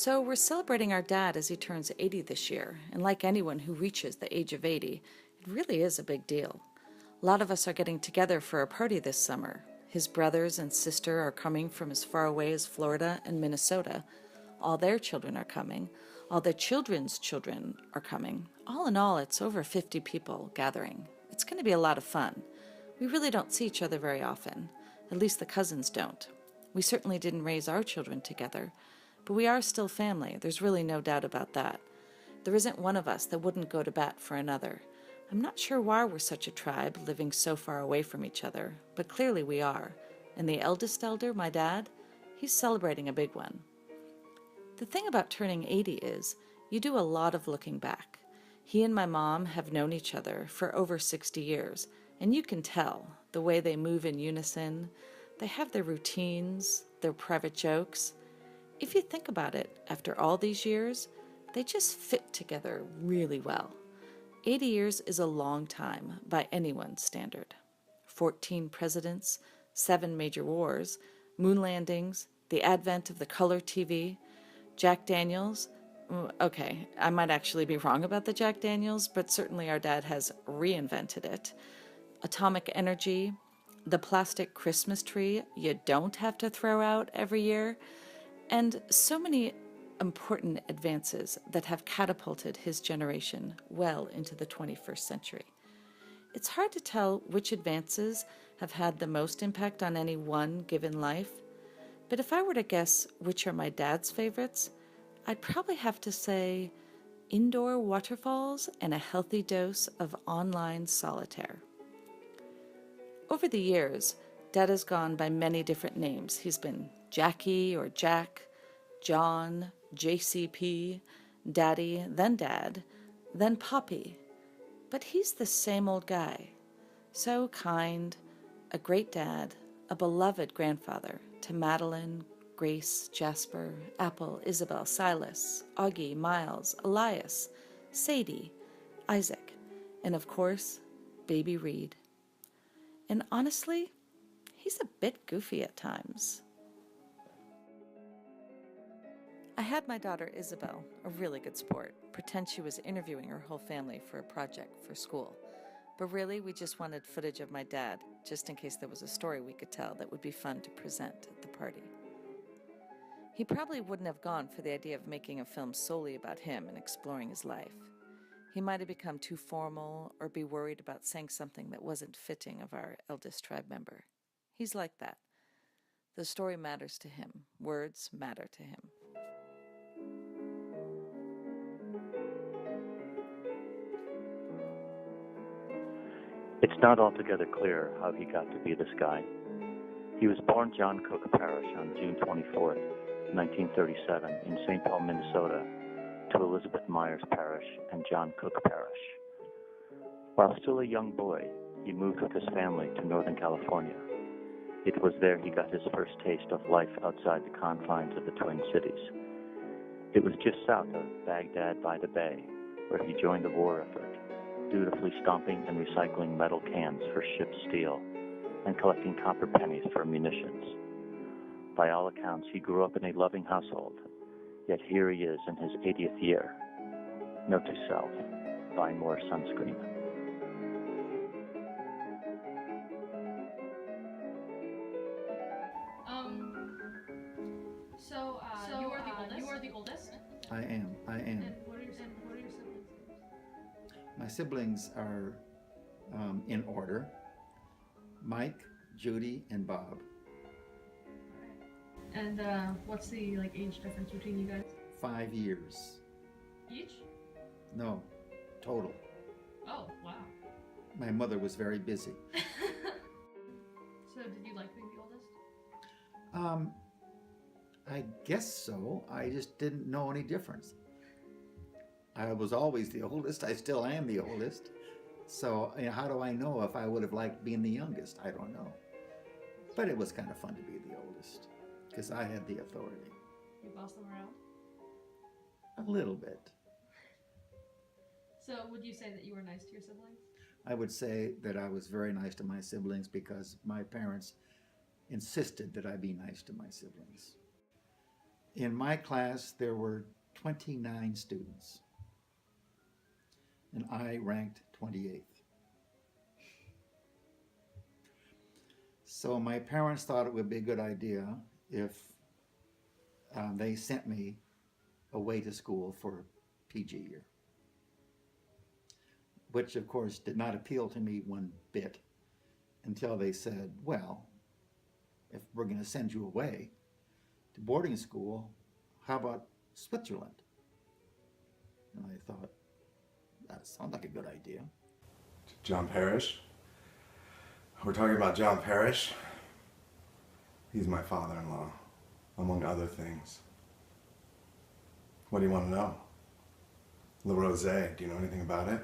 So we're celebrating our dad as he turns 80 this year, and like anyone who reaches the age of 80, it really is a big deal. A lot of us are getting together for a party this summer. His brothers and sister are coming from as far away as Florida and Minnesota. All their children are coming. All their children's children are coming. All in all, it's over 50 people gathering. It's going to be a lot of fun. We really don't see each other very often. At least the cousins don't. We certainly didn't raise our children together. But we are still family. There's really no doubt about that. There isn't one of us that wouldn't go to bat for another. I'm not sure why we're such a tribe, living so far away from each other, but clearly we are. And the eldest elder, my dad, he's celebrating a big one. The thing about turning 80 is, you do a lot of looking back. He and my mom have known each other for over 60 years, and you can tell the way they move in unison. They have their routines, their private jokes. If you think about it, after all these years, they just fit together really well. 80 years is a long time by anyone's standard. 14 presidents, 7 major wars, moon landings, the advent of the color TV, Jack Daniels. Okay, I might actually be wrong about the Jack Daniels, but certainly our dad has reinvented it. Atomic energy, the plastic Christmas tree you don't have to throw out every year, and so many important advances that have catapulted his generation well into the 21st century. It's hard to tell which advances have had the most impact on any one given life, but if I were to guess which are my dad's favorites, I'd probably have to say indoor waterfalls and a healthy dose of online solitaire. Over the years, Dad has gone by many different names. He's been Jackie or Jack, John, JCP, Daddy, then Dad, then Poppy. But he's the same old guy. So kind, a great dad, a beloved grandfather to Madeline, Grace, Jasper, Apple, Isabel, Silas, Augie, Miles, Elias, Sadie, Isaac, and of course, baby Reed. And honestly, he's a bit goofy at times. I had my daughter Isabel, a really good sport, pretend she was interviewing her whole family for a project for school. But really, we just wanted footage of my dad, just in case there was a story we could tell that would be fun to present at the party. He probably wouldn't have gone for the idea of making a film solely about him and exploring his life. He might have become too formal or be worried about saying something that wasn't fitting of our eldest tribe member. He's like that. The story matters to him. Words matter to him. It's not altogether clear how he got to be this guy. He was born John Cook Parish on June 24, 1937, in St. Paul, Minnesota, to Elizabeth Myers Parish and John Cook Parish. While still a young boy, he moved with his family to Northern California. It was there he got his first taste of life outside the confines of the Twin Cities. It was just south of Baghdad by the Bay, where he joined the war effort, dutifully stomping and recycling metal cans for ship's steel and collecting copper pennies for munitions. By all accounts, he grew up in a loving household, yet here he is in his 80th year. Note to self, buy more sunscreen. You are the oldest? I am. And what are your siblings' names? My siblings are in order: Mike, Judy, and Bob. And what's the age difference between you guys? 5 years. Each? No, total. Oh, wow. My mother was very busy. So did you like being the oldest? I guess so. I just didn't know any difference. I was always the oldest. I still am the oldest. So how do I know if I would have liked being the youngest? I don't know. But it was kind of fun to be the oldest because I had the authority. You boss them around? A little bit. So would you say that you were nice to your siblings? I would say that I was very nice to my siblings because my parents insisted that I be nice to my siblings. In my class, there were 29 students, and I ranked 28th. So my parents thought it would be a good idea if they sent me away to school for PG year, which of course did not appeal to me one bit until they said, well, if we're going to send you away to boarding school, how about Switzerland? And I thought, that sounds like a good idea. John Parrish. We're talking about John Parrish. He's my father-in-law, among other things. What do you want to know? Le Rose, do you know anything about it?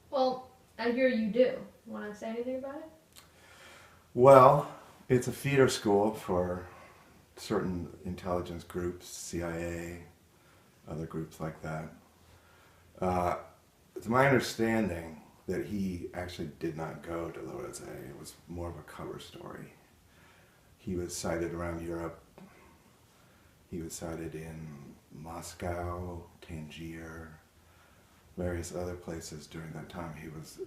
Well, I hear you do. Want to say anything about it? Well, it's a feeder school for certain intelligence groups, CIA, other groups like that. It's my understanding that he actually did not go to Le Rose. It was more of a cover story. He was cited around Europe. He was cited in Moscow, Tangier, various other places during that time. He was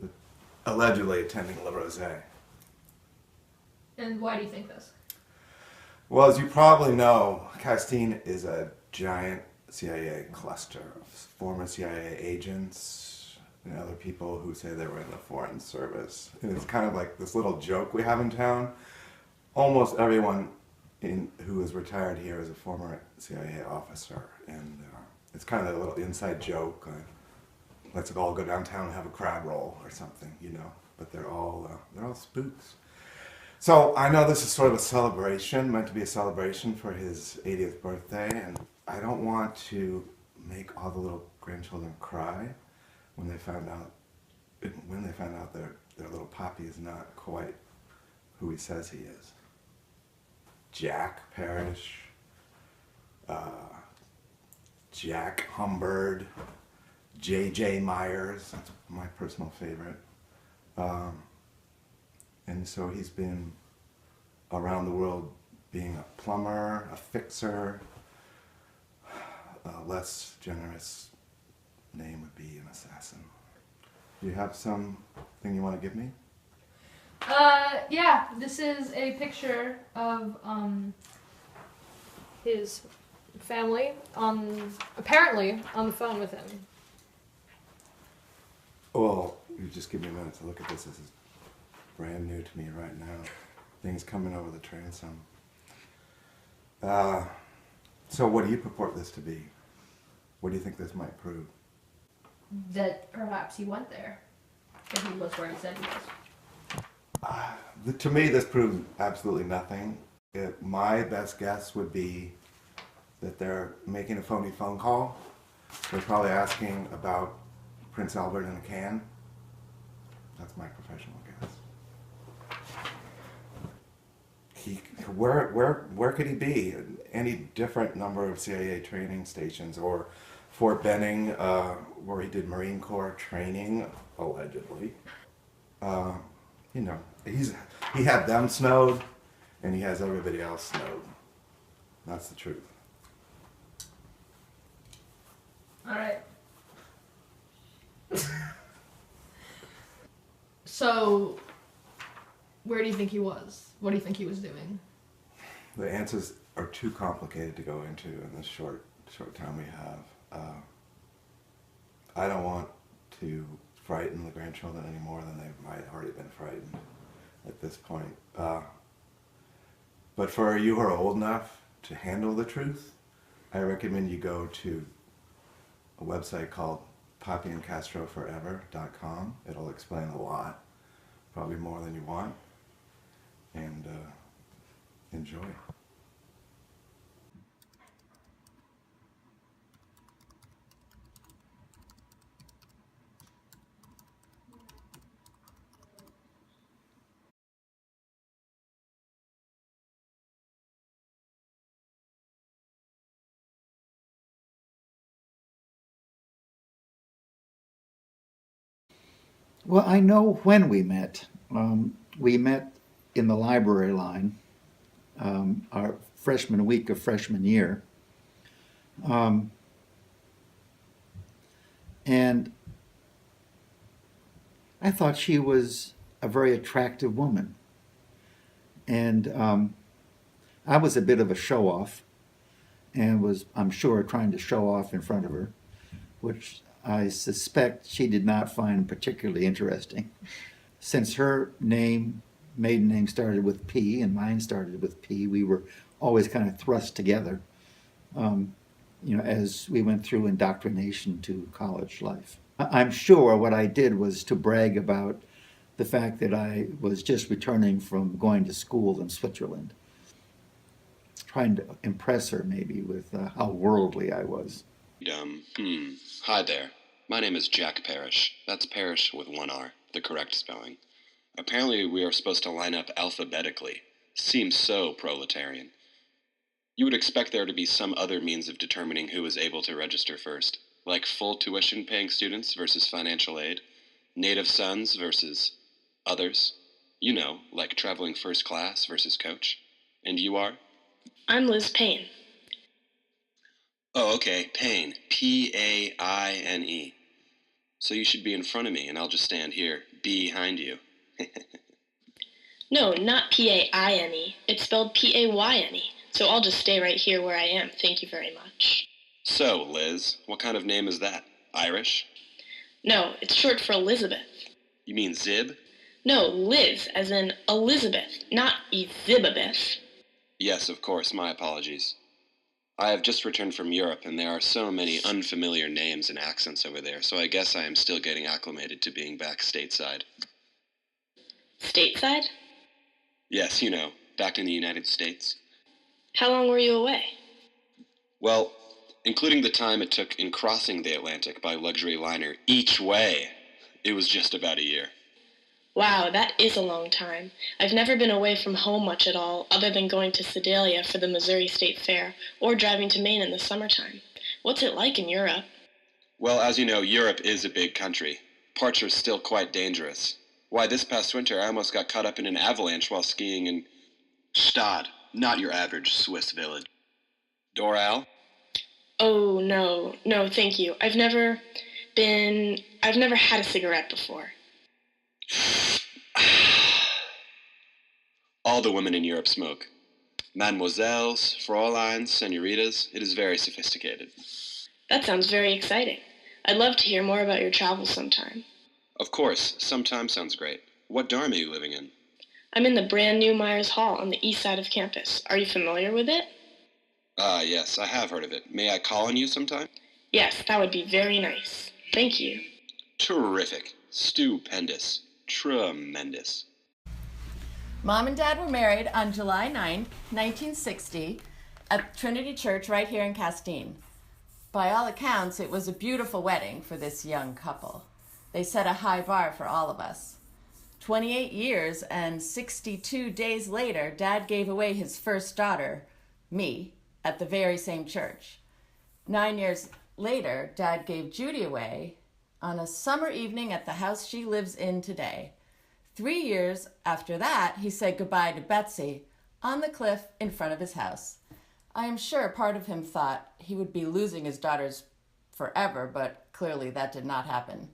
allegedly attending Le Rose. And why do you think this? Well, as you probably know, Castine is a giant CIA cluster of former CIA agents and other people who say they were in the Foreign Service. And it's kind of like this little joke we have in town. Almost everyone who is retired here is a former CIA officer. And it's kind of a little inside joke. Let's all go downtown and have a crab roll or something, you know. But they're all spooks. So I know this is sort of a celebration, meant to be a celebration for his 80th birthday, and I don't want to make all the little grandchildren cry when they found out their little poppy is not quite who he says he is. Jack Parrish, Jack Humbird, J.J. Myers, that's my personal favorite. And so he's been around the world being a plumber, a fixer. A less generous name would be an assassin. Do you have something you want to give me? Yeah, this is a picture of his family apparently on the phone with him. Well, you just give me a minute to look at this. This is brand new to me right now. Things coming over the transom. So what do you purport this to be? What do you think this might prove? That perhaps he went there. That he was where he said he was. To me, this proves absolutely nothing. My best guess would be that they're making a phony phone call. They're probably asking about Prince Albert in a can. That's my professional guess. Where could he be? Any different number of CIA training stations, or Fort Benning, where he did Marine Corps training, allegedly. You know, he had them snowed, and he has everybody else snowed. That's the truth. All right. So, where do you think he was? What do you think he was doing? The answers are too complicated to go into in this short time we have. I don't want to frighten the grandchildren any more than they might have already been frightened at this point. But for you who are old enough to handle the truth, I recommend you go to a website called poppyandcastroforever.com. It'll explain a lot, probably more than you want, and enjoy. Well, I know when we met. We met in the library line our freshman week of freshman year. And I thought she was a very attractive woman. And I was a bit of a show off and was, I'm sure, trying to show off in front of her, which I suspect she did not find particularly interesting. Since her maiden name started with P and mine started with P, we were always kind of thrust together, as we went through indoctrination to college life. I'm sure what I did was to brag about the fact that I was just returning from going to school in Switzerland, trying to impress her maybe with how worldly I was. Hi there. My name is Jack Parrish. That's Parrish with one R, the correct spelling. Apparently we are supposed to line up alphabetically. Seems so proletarian. You would expect there to be some other means of determining who is able to register first, like full tuition paying students versus financial aid, native sons versus others. You know, like traveling first class versus coach. And you are? I'm Liz Payne. Oh, okay, Payne. P-A-I-N-E. So you should be in front of me, and I'll just stand here, behind you. No, not P-A-I-N-E. It's spelled P-A-Y-N-E. So I'll just stay right here where I am. Thank you very much. So, Liz, what kind of name is that? Irish? No, it's short for Elizabeth. You mean Zib? No, Liz, as in Elizabeth, not Elizabeth. Yes, of course, my apologies. I have just returned from Europe, and there are so many unfamiliar names and accents over there, so I guess I am still getting acclimated to being back stateside. Stateside? Yes, back in the United States. How long were you away? Well, including the time it took in crossing the Atlantic by luxury liner each way, it was just about a year. Wow, that is a long time. I've never been away from home much at all, other than going to Sedalia for the Missouri State Fair, or driving to Maine in the summertime. What's it like in Europe? Well, as you know, Europe is a big country. Parts are still quite dangerous. Why, this past winter I almost got caught up in an avalanche while skiing in Stad, not your average Swiss village. Doral? Oh, no, thank you. I've never had a cigarette before. All the women in Europe smoke. Mademoiselles, Fräuleins, senoritas, it is very sophisticated. That sounds very exciting. I'd love to hear more about your travels sometime. Of course, sometime sounds great. What dorm are you living in? I'm in the brand new Myers Hall on the east side of campus. Are you familiar with it? Yes, I have heard of it. May I call on you sometime? Yes, that would be very nice. Thank you. Terrific. Stupendous. Tremendous. Mom and Dad were married on July 9th, 1960, at Trinity Church right here in Castine. By all accounts, it was a beautiful wedding for this young couple. They set a high bar for all of us. 28 years and 62 days later, Dad gave away his first daughter, me, at the very same church. 9 years later, Dad gave Judy away on a summer evening at the house she lives in today. 3 years after that, he said goodbye to Betsy on the cliff in front of his house. I am sure part of him thought he would be losing his daughters forever, but clearly that did not happen.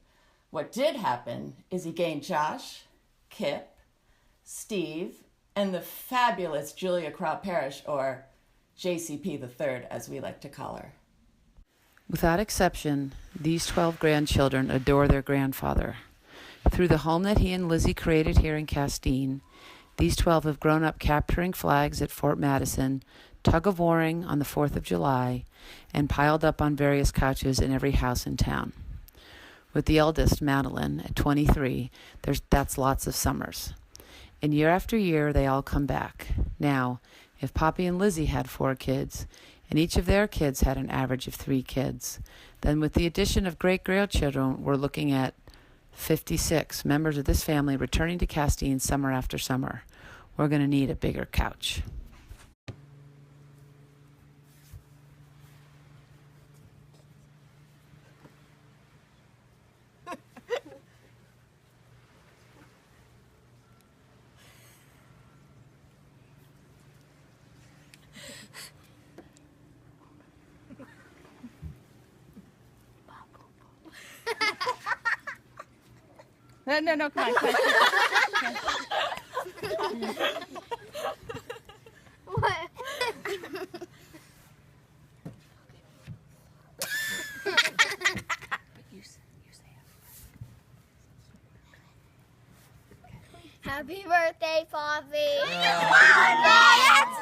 What did happen is he gained Josh, Kip, Steve, and the fabulous Julia Crow Parrish, or JCP the Third, as we like to call her. Without exception, these 12 grandchildren adore their grandfather. Through the home that he and Lizzie created here in Castine, these 12 have grown up capturing flags at Fort Madison, tug-of-warring on the 4th of July, and piled up on various couches in every house in town. With the eldest, Madeline, at 23, that's lots of summers. And year after year, they all come back. Now, if Poppy and Lizzie had 4 kids, and each of their kids had an average of 3 kids, then with the addition of great-grandchildren, we're looking at 56 members of this family returning to Castine summer after summer. We're going to need a bigger couch. No, come on. What? Happy birthday, Poppy! Happy birthday!